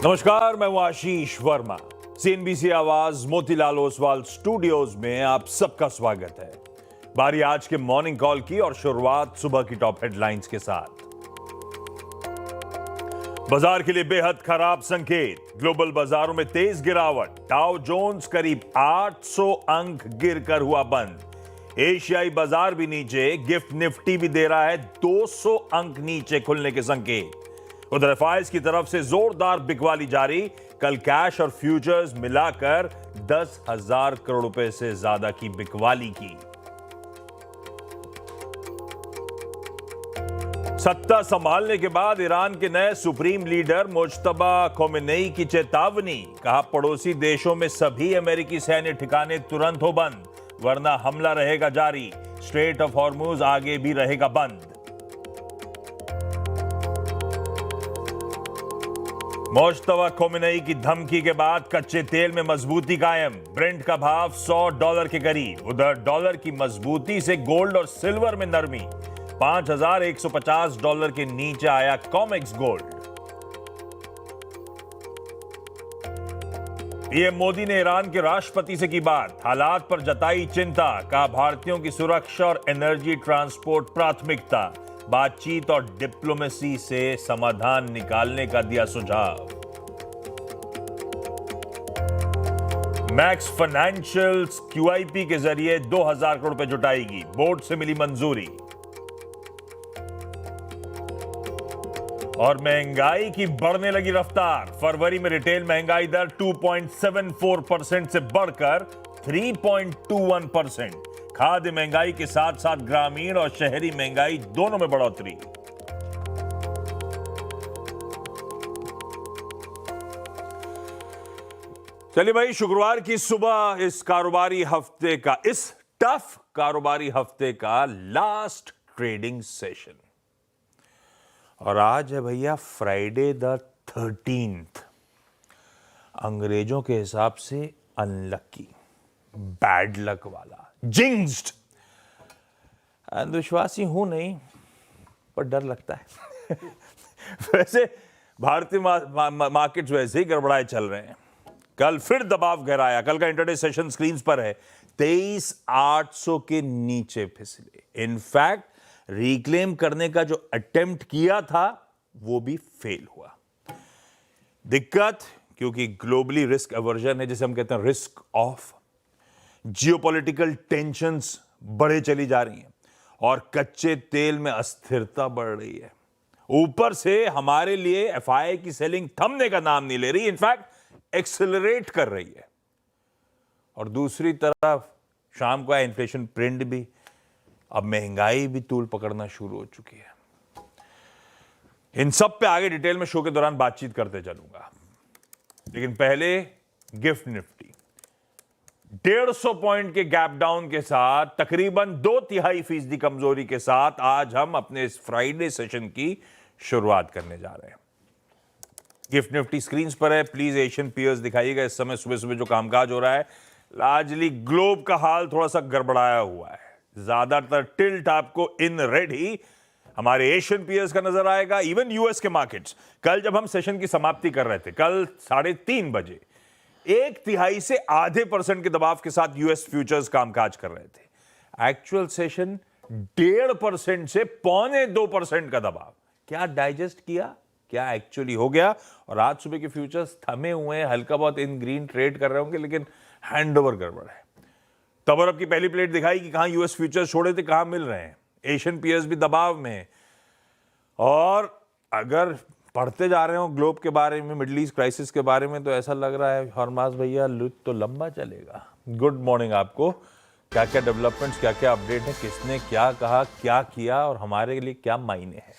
नमस्कार, मैं हूं आशीष वर्मा। सीएनबीसी आवाज मोतीलाल ओसवाल स्टूडियोज में आप सबका स्वागत है। बारी आज के मॉर्निंग कॉल की और शुरुआत सुबह की टॉप हेडलाइंस के साथ। बाजार के लिए बेहद खराब संकेत, ग्लोबल बाजारों में तेज गिरावट। डाउ जोन्स करीब 800 अंक गिरकर हुआ बंद। एशियाई बाजार भी नीचे, गिफ्ट निफ्टी भी दे रहा है 200 अंक नीचे खुलने के संकेत। उधर एफआईएस की तरफ से जोरदार बिकवाली जारी, कल कैश और फ्यूचर्स मिलाकर 10,000 करोड़ रुपए से ज्यादा की बिकवाली की। सत्ता संभालने के बाद ईरान के नए सुप्रीम लीडर मुज्तबा खोमेनी की चेतावनी, कहा पड़ोसी देशों में सभी अमेरिकी सैन्य ठिकाने तुरंत हो बंद, वरना हमला रहेगा जारी। स्ट्रेट ऑफ हॉर्मुज आगे भी रहेगा बंद। मुज्तबा खोमेनी की धमकी के बाद कच्चे तेल में मजबूती कायम, ब्रेंट का भाव $100 के करीब। उधर डॉलर की मजबूती से गोल्ड और सिल्वर में नरमी, $5,150 के नीचे आया कॉमेक्स गोल्ड। पीएम मोदी ने ईरान के राष्ट्रपति से की बात, हालात पर जताई चिंता, कहा भारतीयों की सुरक्षा और एनर्जी ट्रांसपोर्ट प्राथमिकता। बातचीत और डिप्लोमेसी से समाधान निकालने का दिया सुझाव। मैक्स फाइनेंशियल्स क्यूआईपी के जरिए 2,000 करोड़ रुपए जुटाएगी, बोर्ड से मिली मंजूरी। और महंगाई की बढ़ने लगी रफ्तार, फरवरी में रिटेल महंगाई दर 2.74% से बढ़कर 3.21%। खाद्य महंगाई के साथ साथ ग्रामीण और शहरी महंगाई दोनों में बढ़ोतरी। चलिए भाई, शुक्रवार की सुबह इस टफ कारोबारी हफ्ते का लास्ट ट्रेडिंग सेशन, और आज है भैया फ्राइडे द 13th, अंग्रेजों के हिसाब से अनलकी, बैड लक वाला, जिंक्स्ड। अंधविश्वासी हूं नहीं, पर डर लगता है। वैसे भारतीय मार्केट्स वैसे ही गड़बड़ाए चल रहे हैं। कल फिर दबाव गहराया, कल का इंटरडे सेशन स्क्रीन पर है, 23,800 के नीचे फिसले। इनफैक्ट रिक्लेम करने का जो अटेम्प्ट किया था वो भी फेल हुआ। दिक्कत क्योंकि ग्लोबली रिस्क एवर्जन है, जिसे हम कहते हैं रिस्क ऑफ। जियोपॉलिटिकल टेंशंस बढ़े चली जा रही हैं और कच्चे तेल में अस्थिरता बढ़ रही है। ऊपर से हमारे लिए एफआईआई की सेलिंग थमने का नाम नहीं ले रही, इनफैक्ट एक्सेलरेट कर रही है। और दूसरी तरफ शाम को इन्फ्लेशन प्रिंट भी, अब महंगाई भी तूल पकड़ना शुरू हो चुकी है। इन सब पे आगे डिटेल में शो के दौरान बातचीत करते चलूंगा, लेकिन पहले गिफ्ट निफ्टी 150 पॉइंट के गैप डाउन के साथ तकरीबन 2/3% कमजोरी के साथ आज हम अपने इस फ्राइडे सेशन की शुरुआत करने जा रहे हैं। गिफ्ट निफ्टी स्क्रीन पर है, प्लीज एशियन पीयर्स दिखाइएगा। इस समय सुबह सुबह जो कामकाज हो रहा है, लार्जली ग्लोब का हाल थोड़ा सा गड़बड़ाया हुआ है। ज्यादातर टिल्ट आपको इन रेड ही हमारे एशियन पीयर्स का नजर आएगा, इवन यूएस के मार्केट्स। कल जब हम सेशन की समाप्ति कर रहे थे, कल 3:30 बजे 1/3 से आधे % के दबाव के साथ यूएस फ्यूचर्स कामकाज कर रहे थे। एक्चुअल सेशन 1.5% से 1.25% का दबाव। क्या डाइजेस्ट किया, क्या एक्चुअली हो गया? और आज सुबह के फ्यूचर्स थमे हुए हैं, हल्का बहुत इन ग्रीन ट्रेड कर रहे होंगे, लेकिन हैंडओवर गड़बड़ है। तब की पहली प्लेट दिखाई कि कहां यूएस फ्यूचर्स छोड़े थे, कहां मिल रहे हैं। एशियन पीयर्स भी दबाव में। और अगर पढ़ते जा रहे हो ग्लोब के बारे में, मिडिल ईस्ट क्राइसिस के बारे में, तो ऐसा लग रहा है हरमास भैया लुट तो लंबा चलेगा। गुड मॉर्निंग आपको। क्या क्या डेवलपमेंट्स, क्या क्या अपडेट है, किसने क्या कहा, क्या किया और हमारे लिए क्या मायने हैं?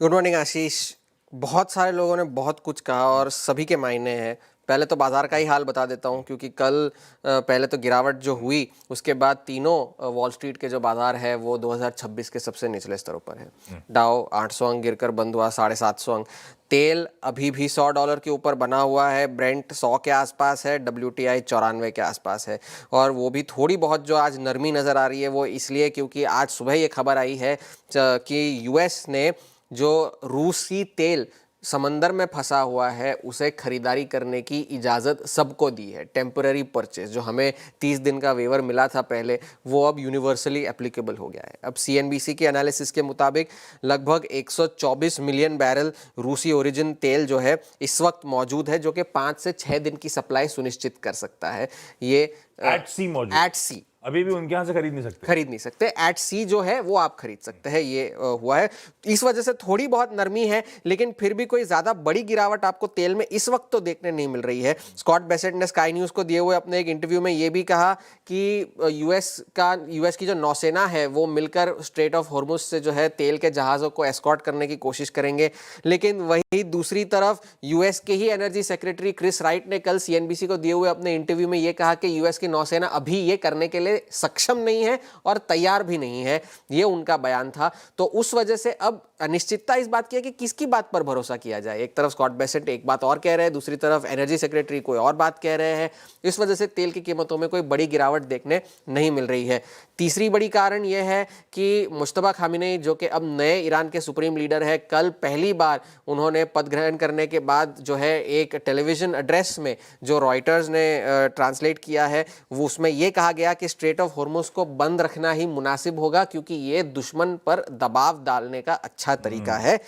गुड मॉर्निंग आशीष। बहुत सारे लोगों ने बहुत कुछ कहा और सभी के मायने हैं। पहले तो बाजार का ही हाल बता देता हूं, क्योंकि कल पहले तो गिरावट जो हुई, उसके बाद तीनों वॉल स्ट्रीट के जो बाजार है वो 2026 के सबसे निचले स्तरों पर है। डाउ 800 अंक गिरकर बंद हुआ, 750 अंक। तेल अभी भी $100 के ऊपर बना हुआ है, ब्रेंट 100 के आसपास है, WTI 94 के आसपास है। और वो भी थोड़ी बहुत जो आज नरमी नज़र आ रही है वो इसलिए क्योंकि आज सुबह ये खबर आई है कि US ने जो रूसी तेल समंदर में फंसा हुआ है उसे खरीदारी करने की इजाज़त सबको दी है। टेम्पररी परचेज जो हमें 30 दिन का वेवर मिला था पहले, वो अब यूनिवर्सली एप्लीकेबल हो गया है। अब CNBC के एनालिसिस के मुताबिक लगभग 124 मिलियन बैरल रूसी ओरिजिन तेल जो है इस वक्त मौजूद है, जो कि 5 से 6 दिन की सप्लाई सुनिश्चित कर सकता है। ये एट सी मौजूद, एट सी अभी भी उनके यहाँ से खरीद नहीं सकते। एट सी जो है वो आप खरीद सकते हैं, ये हुआ है। इस वजह से थोड़ी बहुत नरमी है, लेकिन फिर भी कोई ज्यादा बड़ी गिरावट आपको तेल में इस वक्त तो देखने नहीं मिल रही है। स्कॉट बेसेंट ने स्काई न्यूज को दिए हुए अपने एक इंटरव्यू में ये भी कहा कि यूएस की जो नौसेना है वो मिलकर स्ट्रेट ऑफ हॉर्मुज से जो है तेल के जहाजों को एस्कॉर्ट करने की कोशिश करेंगे। लेकिन वही दूसरी तरफ यूएस के ही एनर्जी सेक्रेटरी क्रिस राइट ने कल CNBC को दिए हुए अपने इंटरव्यू में ये कहा कि यूएस की नौसेना अभी ये करने के लिए सक्षम नहीं है और तैयार भी नहीं है, ये उनका बयान था। तो उस वजह से अब अनिश्चितता इस बात की है कि किसकी बात पर भरोसा किया जाए। एक तरफ स्कॉट बेसेंट एक बात और कह रहे हैं, दूसरी तरफ एनर्जी सेक्रेटरी कोई और बात कह रहे हैं। इस वजह से तेल की कीमतों में कोई बड़ी गिरावट देखने नहीं मिल रही है। तीसरी बड़ी कारण यह है कि मुश्तबा खामिनेई जो कि अब नए ईरान के सुप्रीम लीडर है, कल पहली बार उन्होंने पद ग्रहण करने के बाद जो है एक टेलीविजन एड्रेस में जो रॉयटर्स ने ट्रांसलेट किया है, वो उसमें यह कहा गया कि स्ट्रेट ऑफ हॉर्मुज को बंद रखना ही मुनासिब होगा क्योंकि ये दुश्मन पर दबाव डालने का अच्छा तरीका है।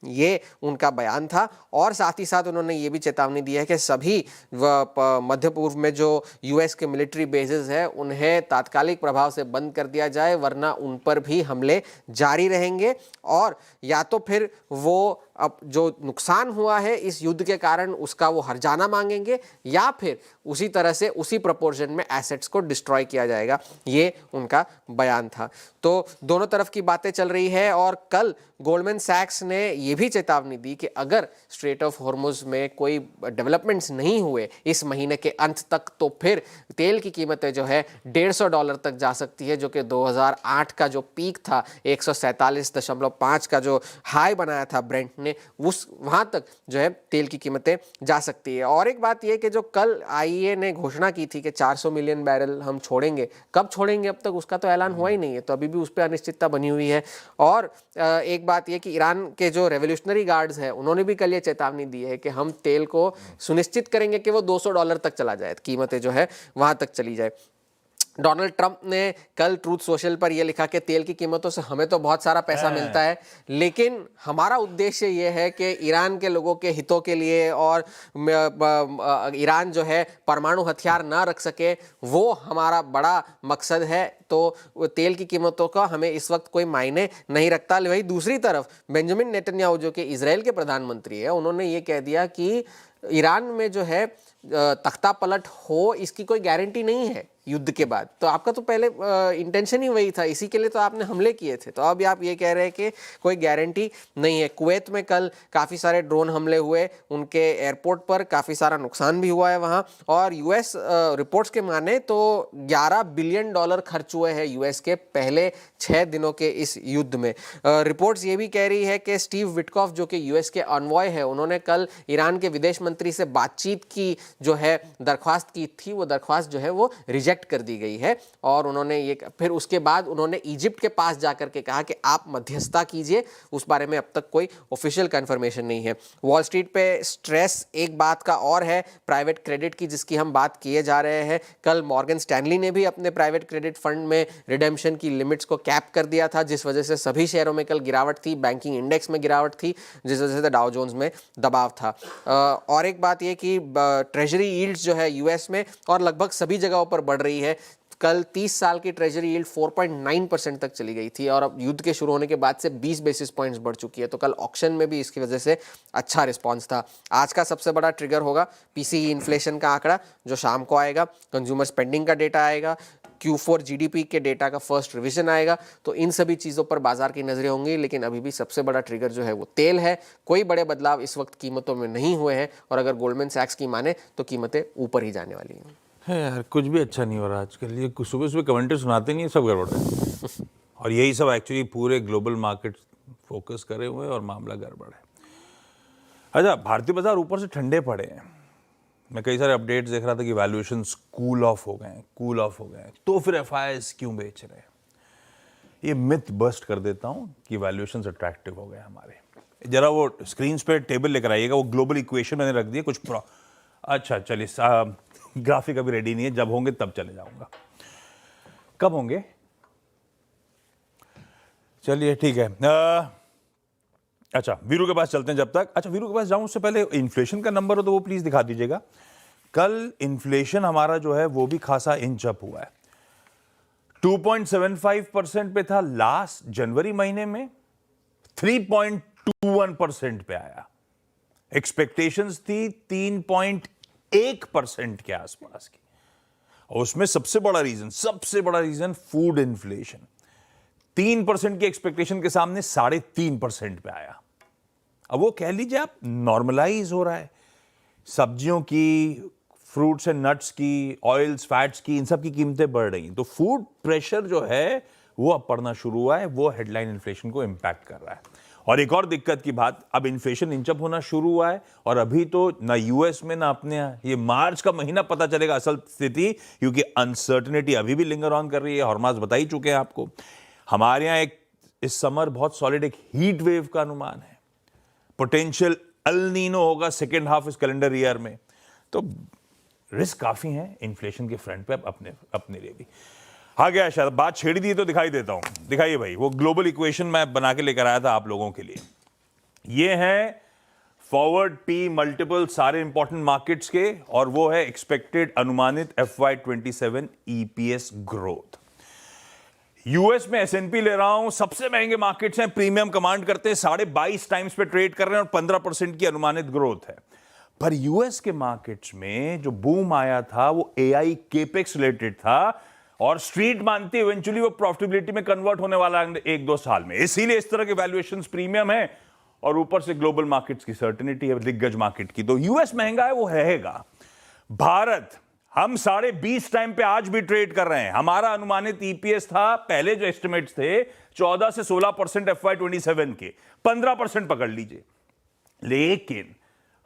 ये उनका बयान था। और साथ ही साथ उन्होंने ये भी चेतावनी दी है कि सभी मध्य पूर्व में जो यूएस के मिलिट्री बेसेस है उन्हें तात्कालिक प्रभाव से बंद कर दिया जाए, वरना उन पर भी हमले जारी रहेंगे। और या तो फिर वो अब जो नुकसान हुआ है इस युद्ध के कारण उसका वो हर्जाना मांगेंगे, या फिर उसी तरह से उसी प्रोपोर्शन में एसेट्स को डिस्ट्रॉय किया जाएगा। ये उनका बयान था। तो दोनों तरफ की बातें चल रही है। और कल गोल्डमैन सैक्स ने ये भी चेतावनी दी कि अगर स्ट्रेट ऑफ हॉर्मुज में कोई डेवलपमेंट्स नहीं हुए इस महीने के अंत तक, तो फिर तेल की कीमतें जो है $150 तक जा सकती है, जो कि 2008 का जो पीक था 147.5 का जो हाई बनाया था ब्रेंट ने, उस वहां तक जो है तेल की कीमतें जा सकती है। और एक बात यह कि जो कल IEA ने घोषणा की थी कि 400 मिलियन बैरल हम छोड़ेंगे, कब छोड़ेंगे अब तक उसका तो ऐलान हुआ ही नहीं है, तो अभी भी उस पर अनिश्चितता बनी हुई है। और एक बात यह कि ईरान के जो रेवोल्यूशनरी गार्ड्स हैं उन्होंने भी कल ये चेतावनी दी है कि हम तेल को सुनिश्चित करेंगे कि वो $200 तक चला जाए, कीमतें जो है वहां तक चली जाए। डोनाल्ड ट्रंप ने कल ट्रूथ सोशल पर यह लिखा कि तेल की कीमतों से हमें तो बहुत सारा पैसा मिलता है, लेकिन हमारा उद्देश्य यह है कि ईरान के लोगों के हितों के लिए और ईरान जो है परमाणु हथियार ना रख सके, वो हमारा बड़ा मकसद है। तो तेल की कीमतों का हमें इस वक्त कोई मायने नहीं रखता। वही दूसरी तरफ बेंजामिन नेतन्याहू जो कि इजराइल के प्रधानमंत्री है, उन्होंने ये कह दिया कि ईरान में जो है तख्ता पलट हो इसकी कोई गारंटी नहीं है युद्ध के बाद। तो आपका तो पहले इंटेंशन ही वही था, इसी के लिए तो आपने हमले किए थे, तो अब आप ये कह रहे हैं कि कोई गारंटी नहीं है। कुवैत में कल काफ़ी सारे ड्रोन हमले हुए, उनके एयरपोर्ट पर काफ़ी सारा नुकसान भी हुआ है वहाँ। और यूएस रिपोर्ट्स के माने तो $11 बिलियन खर्च हुए हैं यूएस के पहले 6 दिनों के इस युद्ध में। रिपोर्ट्स ये भी कह रही है कि स्टीव विटकॉफ जो कि यूएस के अनवॉय है, उन्होंने कल ईरान के विदेश मंत्री से बातचीत की जो है दरख्वास्त की थी, वो दरख्वास्त जो है वो रिजेक्ट कर दी गई है। और उन्होंने ये फिर उसके बाद उन्होंने इजिप्ट के पास जाकर के कहा कि आप मध्यस्थता कीजिए, उस बारे में अब तक कोई ऑफिशियल कंफर्मेशन नहीं है। वॉल स्ट्रीट पे स्ट्रेस एक बात का और है, प्राइवेट क्रेडिट की, जिसकी हम बात किए जा रहे हैं। कल मॉर्गन स्टैनली ने भी अपने प्राइवेट क्रेडिट फंड में रिडेम्पशन की लिमिट्स को कैप कर दिया था, जिस वजह से सभी शेयरों में कल गिरावट थी, बैंकिंग इंडेक्स में गिरावट थी, जिस वजह से डाउ जोन्स में दबाव था। और एक बात यह कि ट्रेजरी यील्ड्स जो है यूएस में और लगभग सभी जगहों पर बढ़ रही है। कल 30 साल की ट्रेजरी यील्ड 4.9% तक चली गई थी और अब युद्ध के शुरू होने के बाद से 20 बेसिस पॉइंट्स बढ़ चुकी है। तो कल ऑक्शन में भी इसकी वजह से अच्छा रिस्पांस था। आज का सबसे बड़ा ट्रिगर होगा पीसीई इन्फ्लेशन का आंकड़ा जो शाम को आएगा, कंज्यूमर स्पेंडिंग का डेटा आएगा, Q4 जीडीपी के डेटा का फर्स्ट रिवीजन आएगा। तो इन सभी चीज़ों पर बाजार की नजरें होंगी, लेकिन अभी भी सबसे बड़ा ट्रिगर जो है वो तेल है। कोई बड़े बदलाव इस वक्त कीमतों में नहीं हुए हैं और अगर गोल्डमैन सैक्स की माने तो कीमतें ऊपर ही जाने वाली हैं। है यार, कुछ भी अच्छा नहीं हो रहा आजकल। ये सुबह सुबह कमेंट्री सुनाते नहीं है, सब गड़बड़ है। और यही सब एक्चुअली पूरे ग्लोबल मार्केट फोकस करे हुए हैं और मामला गड़बड़ है। अच्छा, भारतीय बाजार ऊपर से ठंडे पड़े हैं। मैं कई सारे अपडेट्स देख रहा था कि वैल्यूएशंस कूल ऑफ हो गए, तो फिर एफआईआईज क्यों बेच रहे हैं? ये मिथ बस्ट कर देता हूं कि वैल्यूएशंस अट्रैक्टिव हो गए हमारे। जरा वो स्क्रीन पे टेबल लेकर आइएगा, वो ग्लोबल इक्वेशन मैंने रख दी है कुछ अच्छा चलिए, ग्राफिक अभी रेडी नहीं है, जब होंगे तब चले जाऊंगा। कब होंगे? चलिए ठीक है। अच्छा वीरू के पास चलते हैं जब तक। अच्छा वीरू के पास जाऊं उससे पहले इन्फ्लेशन का नंबर हो तो वो प्लीज दिखा दीजिएगा। कल इन्फ्लेशन हमारा जो है वो भी खासा इंच अप हुआ है, 2.75% पे था लास्ट जनवरी महीने में, 3.21% पे आया। एक्सपेक्टेशंस थी 3.1% के आसपास की, और उसमें सबसे बड़ा रीजन फूड इन्फ्लेशन 3% की एक्सपेक्टेशन के सामने 3.5% पे आया। अब वो कह लीजिए आप नॉर्मलाइज हो रहा है, सब्जियों की, फ्रूट्स एंड नट्स की, ऑयल्स फैट्स की, इन सब की कीमतें बढ़ रही हैं, तो फूड प्रेशर जो है वो अब पड़ना शुरू हुआ है, वो हेडलाइन इन्फ्लेशन को इंपैक्ट कर रहा है। और एक और दिक्कत की बात, अब इन्फ्लेशन इंचअप होना शुरू हुआ है, और अभी तो ना यूएस में ना अपने यहाँ, ये मार्च का महीना पता चलेगा असल स्थिति, क्योंकि अनसर्टनिटी अभी भी लिंगर ऑन कर रही है। हॉर्मास बता ही चुके हैं आपको। हमारे यहाँ एक इस समर बहुत सॉलिड एक हीट वेव का अनुमान है, पोटेंशियल अल नीनो होगा सेकेंड हाफ इस कैलेंडर ईयर में, तो रिस्क काफी है इन्फ्लेशन के फ्रंट पे अपने लिए भी। हाँ गया शायद बात छेड़ दी तो दिखाई देता हूं, दिखाइए भाई, वो ग्लोबल इक्वेशन मैं बना के लेकर आया था आप लोगों के लिए। ये है फॉरवर्ड पी मल्टीपल सारे इंपॉर्टेंट मार्केट्स के, और वो है एक्सपेक्टेड अनुमानित FY27 EPS ग्रोथ। यूएस में S&P ले रहा हूं, सबसे महंगे मार्केट्स हैं, प्रीमियम कमांड करते हैं, 22.5 टाइम्स पे ट्रेड कर रहे हैं और 15% की अनुमानित ग्रोथ है। पर यूएस के मार्केट्स में जो बूम आया था वो AI केपेक्स रिलेटेड था, और स्ट्रीट मानती इवेंचुअली वो प्रॉफिटेबिलिटी में कन्वर्ट होने वाला है 1-2 साल में, इसीलिए इस तरह के वैल्यूएशंस प्रीमियम है, और ऊपर से ग्लोबल मार्केट्स की सर्टेनिटी है, दिग्गज मार्केट की। तो यूएस महंगा है, वो रहेगा। भारत, हम 20.5 टाइम पे आज भी ट्रेड कर रहे हैं। हमारा अनुमानित ईपीएस था, पहले जो एस्टिमेट्स थे 14 से 16% FY27 के, 15% पकड़ लीजिए। लेकिन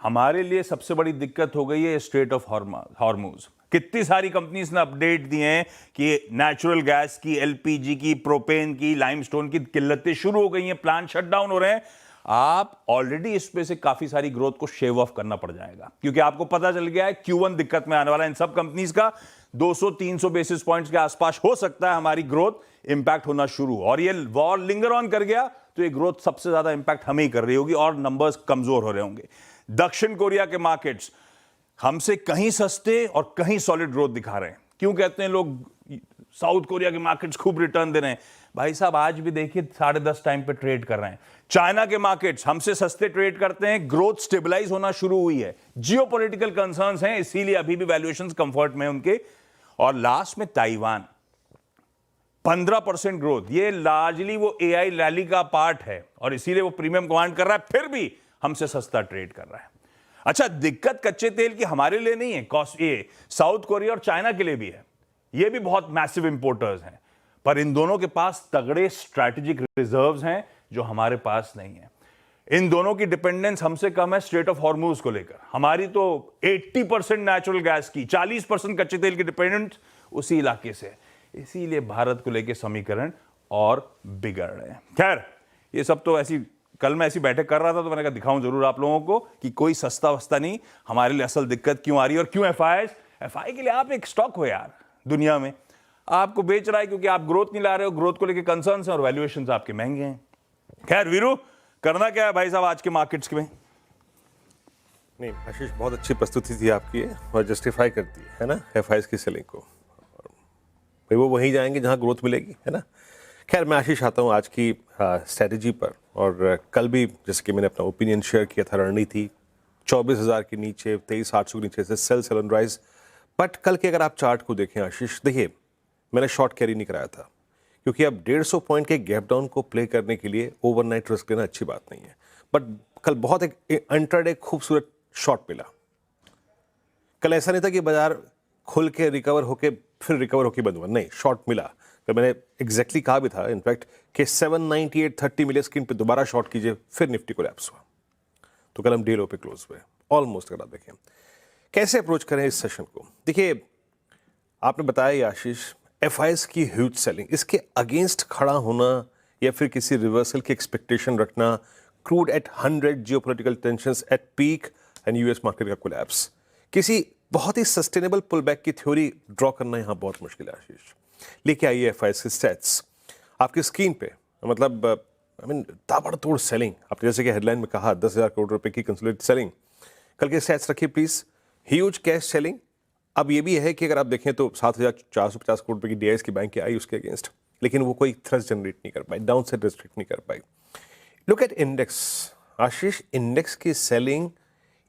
हमारे लिए सबसे बड़ी दिक्कत हो गई है स्ट्रेट ऑफ हॉर्मुज। कितनी सारी कंपनीज ने अपडेट दिए हैं कि नेचुरल गैस की, एलपीजी की, प्रोपेन की, लाइमस्टोन की किल्लतें शुरू हो गई हैं, प्लांट शट डाउन हो रहे हैं। आप ऑलरेडी इसमें से काफी सारी ग्रोथ को शेव ऑफ करना पड़ जाएगा, क्योंकि आपको पता चल गया है Q1 दिक्कत में आने वाला है इन सब कंपनीज का। 200-300 बेसिस पॉइंट्स के आसपास हो सकता है हमारी ग्रोथ इंपैक्ट होना शुरू, और ये वॉर लिंगर ऑन कर गया तो ये ग्रोथ सबसे ज्यादा इंपैक्ट हमें ही कर रही होगी, और नंबर्स कमजोर हो रहे होंगे। दक्षिण कोरिया के मार्केट्स हमसे कहीं सस्ते और कहीं सॉलिड ग्रोथ दिखा रहे हैं। क्यों कहते हैं लोग साउथ कोरिया के मार्केट्स खूब रिटर्न दे रहे हैं? भाई साहब आज भी देखिए 10.5 टाइम पे ट्रेड कर रहे हैं। चाइना के मार्केट्स हमसे सस्ते ट्रेड करते हैं, ग्रोथ स्टेबलाइज होना शुरू हुई है। जियोपॉलिटिकल कंसर्न्स हैं, इसीलिए अभी भी वैल्यूएशंस कंफर्ट में उनके। और लास्ट में ताइवान 15% ग्रोथ, ये लार्जली वो AI रैली का पार्ट है, और इसीलिए वो प्रीमियम कमांड कर रहा है, फिर भी हमसे सस्ता ट्रेड कर रहा है। अच्छा, दिक्कत कच्चे तेल की हमारे लिए नहीं है, कॉस्ट ये साउथ कोरिया और चाइना के लिए भी है, ये भी बहुत मैसिव इंपोर्टर्स हैं, पर इन दोनों के पास तगड़े स्ट्रैटेजिक रिजर्व्स हैं जो हमारे पास नहीं है। इन दोनों की डिपेंडेंस हमसे कम है स्ट्रेट ऑफ हॉर्मुज को लेकर। हमारी तो 80% नेचुरल गैस की, 40% कच्चे तेल की डिपेंडेंस उसी इलाके से, इसीलिए भारत को लेकर समीकरण और बिगड़ रहे हैं। खैर, ये सब तो ऐसी, कल मैं ऐसी बैठक कर रहा था तो मैंने कहा दिखाऊं जरूर आप लोगों को कि कोई सस्ता वस्ता नहीं, हमारे लिए असल दिक्कत क्यों आ रही है, और क्यों एफआई के लिए आप एक स्टॉक हो यार दुनिया में, आपको बेच रहा है क्योंकि आप ग्रोथ नहीं ला रहे हो, ग्रोथ को लेकर कंसर्न्स हैं और वैल्यूएशंस आपके महंगे हैं। खैर वीरू, करना क्या है भाई साहब आज के मार्केट्स में? नहीं आशीष, बहुत अच्छी प्रस्तुति थी आपकी और जस्टिफाई करती है ना एफआईज की सेलिंग को। भाई वो वहीं जाएंगे जहां ग्रोथ मिलेगी, है ना। खैर मैं आशीष आता हूं आज की स्ट्रेटजी पर, और कल भी जैसे कि मैंने अपना ओपिनियन शेयर किया था, रणनीति 24,000 के नीचे, 23,800 के नीचे से सेल एंड राइज। बट कल के अगर आप चार्ट को देखें आशीष, देखिए मैंने शॉर्ट कैरी नहीं कराया था, क्योंकि अब 150 पॉइंट के गैप डाउन को प्ले करने के लिए ओवरनाइट रिस्क लेना अच्छी बात नहीं है। बट कल बहुत एक इंट्राडे खूबसूरत शॉट मिला। कल ऐसा नहीं था कि बाजार खुल के रिकवर होके फिर रिकवर होके बंद हुआ, नहीं, शॉर्ट मिला। तो मैंने एग्जैक्टली कहा भी था इनफैक्ट कि 798.30 मिले स्क्रीन पे दोबारा शॉर्ट कीजिए, फिर निफ्टी को लैप्स हुआ। तो कल हम डे लो पे क्लोज हुए ऑलमोस्ट। अगर आप देखें कैसे अप्रोच करें इस सेशन को, देखिए आपने बताया आशीष एफआईएस की ह्यूज सेलिंग, इसके अगेंस्ट खड़ा होना या फिर किसी रिवर्सल की एक्सपेक्टेशन रखना crude at 100, geopolitical tensions at peak and US market का कोलैप्स। किसी बहुत ही सस्टेनेबल पुल बैक की थ्योरी ड्रॉ करना यहाँ बहुत मुश्किल है आशीष। लेके आइए एफआईएस के स्टैट्स आपकी स्क्रीन पे। मतलब ताबड़तोड़ सेलिंग, आपने जैसे कि हेडलाइन में कहा 10,000 करोड़ रुपए की कंसोलिडेटेड सेलिंग। कल के स्टैट्स रखिए प्लीज। Huge cash selling. अब ये भी है कि अगर आप देखें तो 7,450 करोड़ रुपए की डीआईएस की बैंक की आई उसके अगेंस्ट, लेकिन वो कोई थ्रस्ट जनरेट नहीं कर पाई, डाउन साइड रिस्ट्रिक्ट नहीं कर पाई। Look at index Ashish, index की ceiling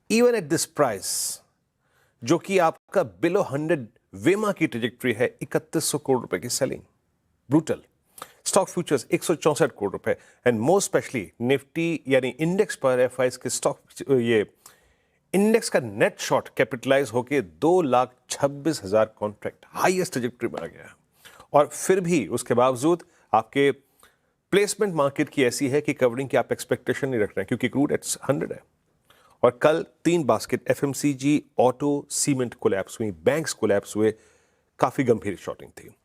even at this price, जो कि आपका बिलो 100 वेमा की ट्रेजेक्ट्री है, 3100 करोड़ रुपए की selling, brutal. Stock futures 164 crore रुपए एंड मोर स्पेशली निफ्टी यानी इंडेक्स पर एफआईएस के स्टॉक, ये इंडेक्स का नेट शॉर्ट कैपिटलाइज होके 2,26,000 कॉन्ट्रैक्ट हाईएस्ट ट्रेजेक्ट्री में आ गया है। और फिर भी उसके बावजूद आपके प्लेसमेंट मार्केट की ऐसी है कि कवरिंग की आप एक्सपेक्टेशन नहीं रख रहे हैं, क्योंकि क्रूड एट 100 है। और कल 3 basket FMCG, auto, cement collapse हुई, बैंक्स कोलैप्स हुए, काफी गंभीर शॉर्टिंग थी।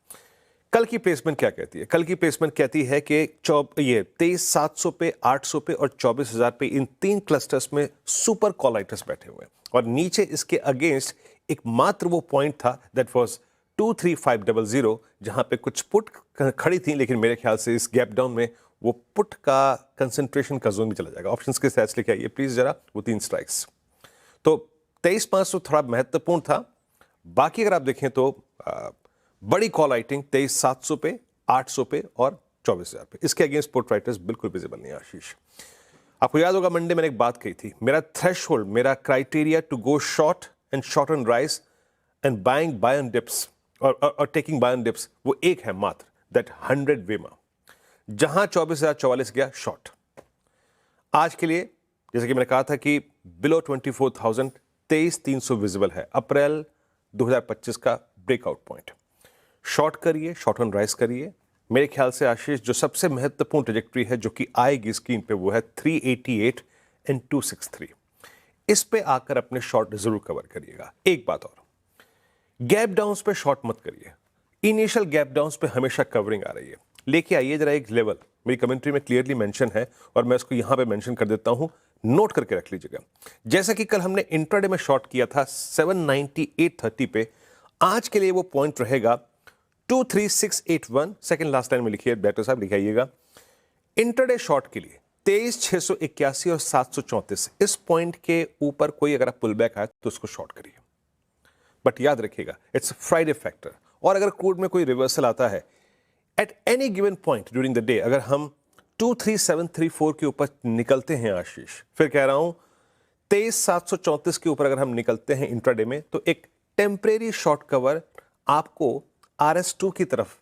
कल की प्लेसमेंट क्या कहती है? कल की प्लेसमेंट कहती है कि ये 23,700 पे, 800 पे और 24,000 पे, इन 3 क्लस्टर्स में सुपर कॉलाइटर्स बैठे हुए हैं। और नीचे इसके अगेंस्ट एक मात्र वो पॉइंट था दैट वाज 23500, जहां पे कुछ पुट खड़ी थी, लेकिन मेरे ख्याल से इस गैप डाउन में वो पुट का कंसंट्रेशन का जोन भी चला जाएगा। ऑप्शंस के स्टैट्स लेके आइए प्लीज जरा, वो 3 स्ट्राइक्स। तो 23,500 थोड़ा महत्वपूर्ण था। बाकी अगर आप देखें तो बड़ी कॉल राइटिंग 23,700 पे, 800 पे और 24,000 पे। इसके अगेंस्ट पुट राइटर्स बिल्कुल विजिबल नहीं है आशीष। आपको याद होगा मंडे मैंने एक बात कही थी, मेरा थ्रेशहोल्ड, मेरा criteria to go short and short on rise and buying buy on dips और टेकिंग बाय ऑन डिप्स, वो एक है मात्र, दैट 100 वेमा, जहां 24,044 गया शॉर्ट। आज के लिए जैसे कि मैंने कहा था कि बिलो 24,000 23,300 विजिबल है, अप्रैल 2025 का ब्रेकआउट पॉइंट। शॉर्ट करिए, शॉर्ट ऑन राइज करिए। मेरे ख्याल से आशीष जो सबसे महत्वपूर्ण ट्रेजेक्ट्री है जो कि आएगी स्क्रीन पे, वो है 388 एंड 263। इस पे आकर अपने शॉर्ट जरूर कवर करिएगा। एक बात और, गैप डाउन्स पे शॉर्ट मत करिए। इनिशियल गैप डाउन्स पे हमेशा कवरिंग आ रही है। लेके आइए जरा एक लेवल, मेरी कमेंट्री में क्लियरली मेंशन है और मैं इसको यहां पे मेंशन कर देता हूं, नोट करके रख लीजिएगा। जैसा कि कल हमने इंट्राडे में शॉर्ट किया था 798.30 पे, आज के लिए वो पॉइंट रहेगा 23681। सेकंड लास्ट लाइन में लिखिए, बैटर साहब लिखाइएगा। इंट्राडे शॉर्ट के लिए 23,681 और 734, इस पॉइंट के ऊपर कोई अगर आप पुल बैक आए तो उसको शॉर्ट करिए। बट याद रखिएगा इट्स फ्राइडे फैक्टर, और अगर क्रूड में कोई रिवर्सल आता है at any given point during the day, अगर हम 23734 के ऊपर निकलते हैं आशीष, फिर कह रहा हूं 23,734 के ऊपर अगर हम निकलते हैं इंट्राडे में, तो एक टेम्परेरी शॉर्ट कवर आपको RS2 की तरफ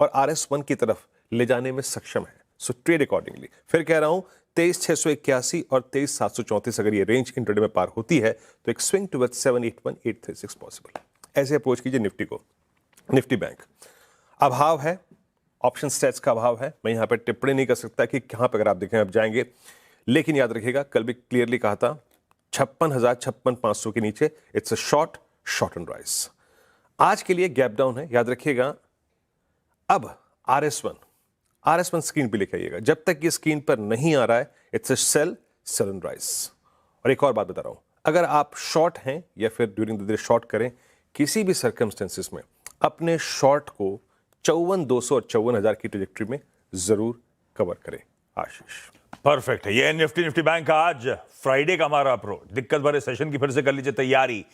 और RS1 की तरफ ले जाने में सक्षम है। So trade accordingly. फिर कह रहा हूं 23,681 और 23,734 अगर ये रेंज इंट्राडे में पार होती है तो एक स्विंग टुवर्ड्स 781,836 पॉसिबल। ऐसे अप्रोच कीजिए निफ्टी को। निफ्टी बैंक अभाव है, ऑप्शन स्टेट्स का अभाव है, मैं यहां पर टिप्पणी नहीं कर सकता कि कहां पर अगर आप देखें आप जाएंगे, लेकिन याद रखिएगा कल भी क्लियरली कहा था 56,000 56,500 के नीचे it's a short on rise. आज के लिए गैप डाउन है, याद रखिएगा। अब RS1 स्क्रीन पे लिखे आइएगा, जब तक ये स्क्रीन पर नहीं आ रहा है it's a sell on rise. और एक और बात बता रहा हूं, अगर आप शॉर्ट हैं या फिर ड्यूरिंग द डे शॉर्ट करें, किसी भी सर्कमस्टेंसेस में अपने शॉर्ट को 54,200 और 54,000 की ट्रेजेक्ट्री में जरूर कवर करें आशीष। परफेक्ट है। ये निफ्टी बैंक का आज फ्राइडे का हमारा अप्रोच। दिक्कत भरे सेशन की फिर से कर लीजिए तैयारी।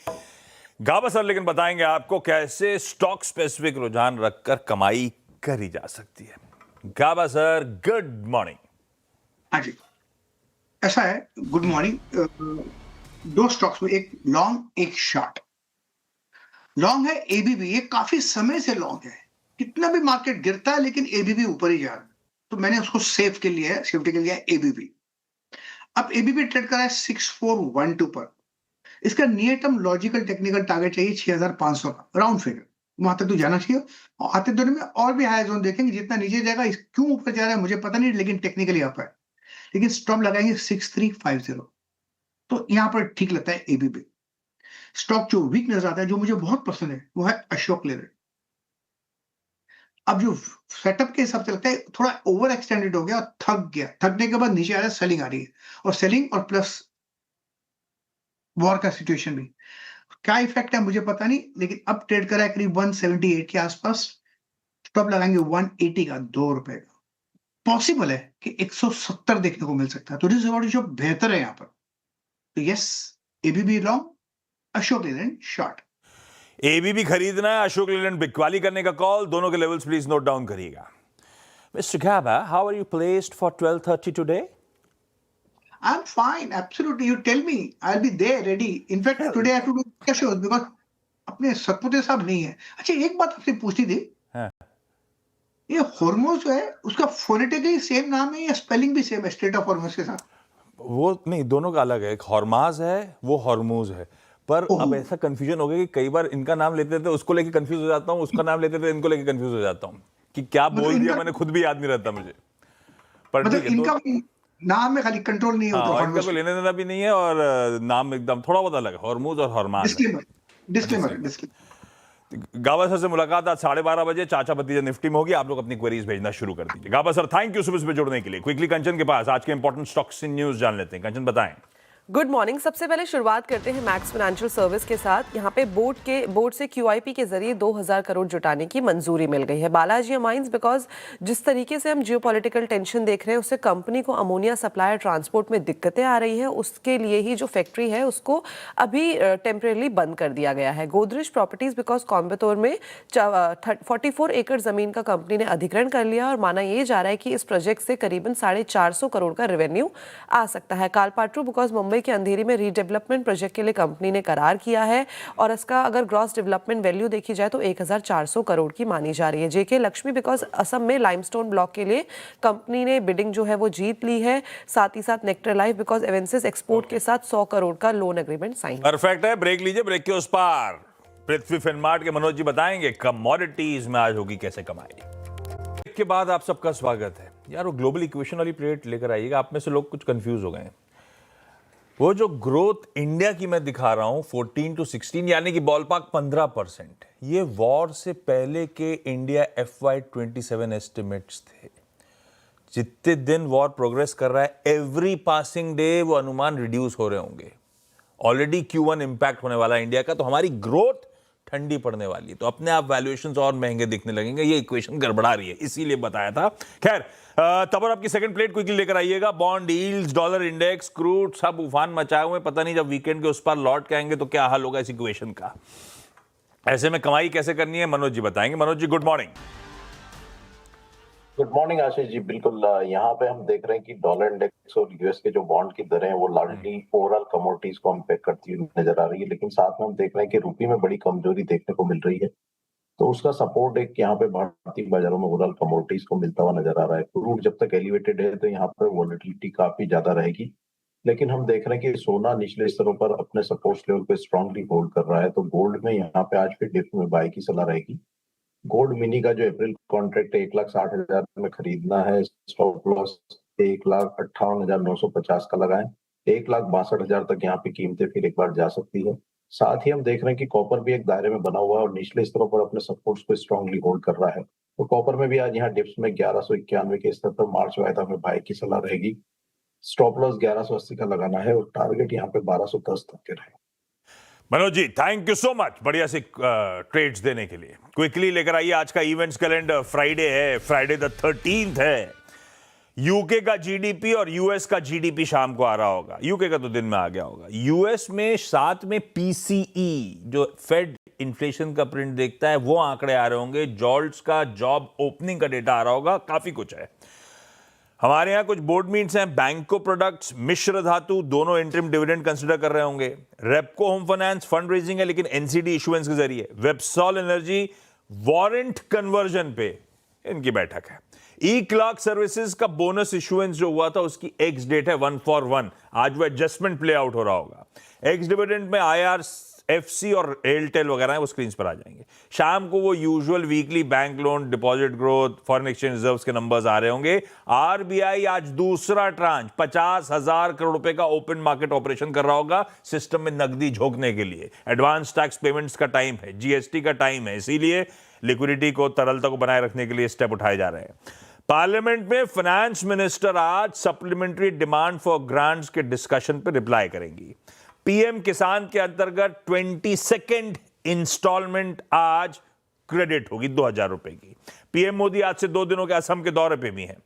गाबा सर लेकिन बताएंगे आपको कैसे स्टॉक स्पेसिफिक रुझान रखकर कमाई करी जा सकती है। गाबा सर गुड मॉर्निंग। हाँ जी, ऐसा है, गुड मॉर्निंग। 2 स्टॉक्स में, एक लॉन्ग एक शॉर्ट। लॉन्ग है एबीबी, ये काफी समय से लॉन्ग है, कितना भी मार्केट गिरता है लेकिन एबीबी ऊपर ही जा रहा है, तो मैंने उसको सेफ्टी के लिए एबीबी। अब एबीबी ट्रेड कर रहा है 6412 पर। इसका near term logical technical target चाहिए 6,500 का, राउंड फिगर, वहां तक तो जाना चाहिए। और आते दिनों में और भी हाई जोन देखेंगे, जितना नीचे जाएगा, क्यों ऊपर जा रहा है मुझे पता नहीं, लेकिन टेक्निकली अप है। लेकिन स्टॉप लगाएंगे 6350, तो यहां पर ठीक लगता है एबीबी। स्टॉक जो वीक नजर आता है, जो मुझे बहुत पसंद है, वो है अशोक लेलैंड। अब जो सेटअप के हिसाब से लगता है थोड़ा ओवर एक्सटेंडेड हो गया और थक गया, थकने के बाद नीचे आ रहा है, सेलिंग आ रही है, और सेलिंग और प्लस वॉर का सिचुएशन भी। क्या इफेक्ट है मुझे पता नहीं, लेकिन अब ट्रेड कर रहा है करीब 178 के आसपास, स्टॉप लगाएंगे 180 का, ₹2 का। पॉसिबल है कि 170 देखने को मिल सकता है, तो दिस इज जो बेहतर है यहाँ पर। तो yes, ABB long, Ashok Leyland short. ABB खरीदना है, अशोक लेलैंड बिकवाली करने का कॉल, दोनों के लेवल्स प्लीज नोट डाउन करिएगा। Mister Gaba, how are you placed for 12:30 today? I'm fine, absolutely. You tell me, I'll be there ready. In fact, today I have to do extra shows because अपने सतपुते साहब नहीं है। अच्छा, एक बात आपसे पूछनी थी, हाँ। ये हॉर्मोज जो है उसका फोनेटिकली सेम नाम है या स्पेलिंग भी सेम है स्ट्रेट ऑफ हॉर्मोज के साथ? वो नहीं, दोनों का अलग है। एक हॉर्माज है, वो हॉर्मूज है। पर अब ऐसा कंफ्यूजन हो गया कि कई बार इनका नाम लेते थे उसको लेके कंफ्यूज हो जाता हूँ, उसका नाम लेते थे इनको लेके कंफ्यूज हो जाता हूँ कि क्या बोल दिया मैंने, खुद भी याद नहीं रहता मुझे। पर मतलब ठीक है, इनका नाम में खाली कंट्रोल नहीं हाँ, होता, और इनका कोई लेने देना भी नहीं है, और नाम एकदम थोड़ा बहुत अलग है, हॉर्मूज और हॉर्माज है। Disclaimer disclaimer disclaimer. Gaba sir से मुलाकात आज 12:30 बजे चाचा भतीजा निफ्टी में होगी। आप लोग अपनी क्वेरीज भेजना शुरू कर दीजिए। गाबा सर, थैंक यू सुबह जुड़ने के लिए। क्विकली कंचन के पास आज के इंपॉर्टेंट स्टॉक्स इन न्यूज जान लेते हैं। कंचन बताएं। Good morning. सबसे पहले शुरुआत करते हैं मैक्स फाइनेंशियल सर्विस के साथ। यहाँ पे बोर्ड से QIP के जरिए 2000 करोड़ जुटाने की मंजूरी मिल गई है। बालाजी अमाइंस, बिकॉज जिस तरीके से हम जियोपॉलिटिकल टेंशन देख रहे हैं उससे कंपनी को अमोनिया सप्लाई ट्रांसपोर्ट में दिक्कतें आ रही हैं, उसके लिए ही जो फैक्ट्री है उसको अभी टेम्परेली बंद कर दिया गया है। गोदरेज प्रॉपर्टीज, बिकॉज कोयम्बतूर में 44 एकड़ जमीन का कंपनी ने अधिग्रहण कर लिया और माना ये जा रहा है कि इस प्रोजेक्ट से करीबन 450 करोड़ का रेवेन्यू आ सकता है। कालपाट्रू, बिकॉज मुंबई के अंधेरी में रीडेवलपमेंट प्रोजेक्ट के लिए कंपनी ने करार किया है और इसका अगर ग्रॉस डेवलपमेंट वैल्यू देखी जाए तो 1400 करोड़ की मानी जा रही है। जेके लक्ष्मी, बिकॉज असम में लाइमस्टोन ब्लॉक के लिए कंपनी ने बिडिंग जो है वो जीत ली है। साथ ही साथ नेक्टर लाइफ, बिकॉज एवेंसिस एक्सपोर्ट के साथ 100 करोड़ का लोन एग्रीमेंट साइन। परफेक्ट है। ब्रेक लीजिए, ब्रेक के उस पार पृथ्वी फिनमार्ट के मनोज जी बताएंगे कमोडिटीज में आज होगी कैसे कमाई। ब्रेक के बाद आप सबका स्वागत है। यार, वो ग्लोबल इक्वेशन वाली प्लेट लेकर आइएगा। आप में से लोग कुछ कंफ्यूज हो गए हैं। वो जो ग्रोथ इंडिया की मैं दिखा रहा हूं 14 to 16, यानी कि बॉलपार्क 15%, ये वॉर से पहले के इंडिया FY27 एस्टिमेट्स थे। जितने दिन वॉर प्रोग्रेस कर रहा है, एवरी पासिंग डे वो अनुमान रिड्यूस हो रहे होंगे। ऑलरेडी Q1 इंपैक्ट होने वाला है इंडिया का, तो हमारी ग्रोथ ठंडी पड़ने वाली है, तो अपने आप वैल्यूएशंस और महंगे दिखने लगेंगे। ये इक्वेशन गड़बड़ा रही है, इसीलिए बताया था। खैर, तब और आपकी सेकंड प्लेट क्विकली लेकर आइएगा। Bond yields, dollar index, crude सब उफान मचाए हुए। पता नहीं जब वीकेंड के उस पार लौट के आएंगे तो क्या हाल होगा इस इक्वेशन का। ऐसे में कमाई कैसे करनी है मनोज जी बताएंगे। Manoj ji, good morning. Good morning Ashish ji. बिल्कुल, यहाँ पे हम देख रहे हैं कि डॉलर इंडेक्स और यूएस के जो बॉन्ड की दरें हैं वो लार्जली ओवरऑल कमोडिटीज को इम्पैक्ट करती हुई नजर आ रही है, लेकिन साथ में हम देख रहे हैं कि रुपये में बड़ी कमजोरी देखने को मिल रही है, तो उसका सपोर्ट एक यहाँ पे भारतीय बाजारों में ओवरऑल कमोडिटीज को मिलता हुआ नजर आ रहा है। क्रूड जब तक एलिवेटेड है तो यहाँ पर वॉलेटिलिटी काफी ज्यादा रहेगी, लेकिन हम देख रहे हैं कि सोना निचले स्तरों पर अपने सपोर्ट लेवल पे स्ट्रांगली होल्ड कर रहा है, तो गोल्ड में यहाँ पे आज भी डिप में बाय की सलाह रहेगी। गोल्ड मिनी का जो अप्रैल कॉन्ट्रैक्ट है 1,60,000 में खरीदना है। स्टॉप लॉस 1,58,950 का लगाएं। 1,62,000 तक यहाँ पे कीमतें फिर एक बार जा सकती है। साथ ही हम देख रहे हैं कि कॉपर भी एक दायरे में बना हुआ है और निचले स्तरों पर अपने सपोर्ट्स को स्ट्रांगली होल्ड कर रहा है, तो कॉपर में भी आज यहाँ डिप्स में 1191 के स्तर पर मार्च वायदा में बाय की सलाह रहेगी। स्टॉप लॉस 1180 का लगाना है और टारगेट यहाँ पे 1210 तक के रहे। Manoj ji, thank you so much बढ़िया से ट्रेड्स देने के लिए। क्विकली लेकर आइए आज का इवेंट्स कैलेंडर। फ्राइडे है, फ्राइडे द 13th है। यूके का जीडीपी और यूएस का जीडीपी शाम को आ रहा होगा। यूके का तो दिन में आ गया होगा। यूएस में साथ में पीसीई जो फेड इन्फ्लेशन का प्रिंट देखता है वो आंकड़े आ रहे होंगे। जॉल्ट्स का जॉब ओपनिंग का डेटा आ रहा होगा। काफी कुछ है। हमारे यहां कुछ बोर्ड मीट्स हैं। बैंको प्रोडक्ट्स, मिश्र धातु दोनों इंटरिम डिविडेंड कंसिडर कर रहे होंगे। Repco home finance fund raising है लेकिन एनसीडी इशुएंस के जरिए। वेबसॉल एनर्जी वारंट कन्वर्जन पे इनकी बैठक है। ई क्लर्क सर्विसेज का बोनस इशुएंस जो हुआ था उसकी एक्स डेट है 1 for 1। आज वो एडजस्टमेंट प्ले आउट हो रहा होगा। एक्स डिविडेंड में एफसी और एयरटेल वगैरह हैं वो स्क्रीन पर आ जाएंगे। शाम को वो usual weekly bank loan, deposit growth, foreign exchange reserves के नंबर्स आ रहे होंगे। आरबीआई आज दूसरा ट्रांच 50,000 करोड़ रुपए का ओपन मार्केट ऑपरेशन कर रहा होगा सिस्टम में नकदी झोंकने के लिए। एडवांस टैक्स पेमेंट्स का टाइम है, जीएसटी का टाइम है, इसीलिए लिक्विडिटी को, तरलता को बनाए रखने के लिए स्टेप उठाए जा रहे हैं। पार्लियामेंट में फाइनेंस मिनिस्टर आज सप्लीमेंट्री डिमांड फॉर ग्रांट्स के डिस्कशन पर रिप्लाई करेंगी। पीएम किसान के अंतर्गत 22nd इंस्टॉलमेंट आज क्रेडिट होगी 2,000 रुपए की। पीएम मोदी आज से 2 दिनों के असम के दौरे पे भी हैं।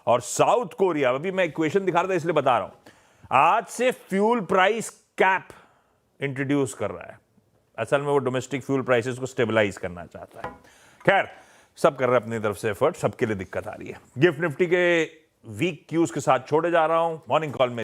और साउथ कोरिया, अभी मैं इक्वेशन दिखा रहा था इसलिए बता रहा हूं, आज से फ्यूल प्राइस कैप इंट्रोड्यूस कर रहा है। असल में वो डोमेस्टिक फ्यूल प्राइसेस को स्टेबलाइज करना चाहता है। खैर, सब कर रहे हैं अपनी तरफ से एफर्ट, सबके लिए दिक्कत आ रही है। गिफ्ट निफ्टी के वीक क्यूज के साथ छोड़े जा रहा हूं। मॉर्निंग कॉल में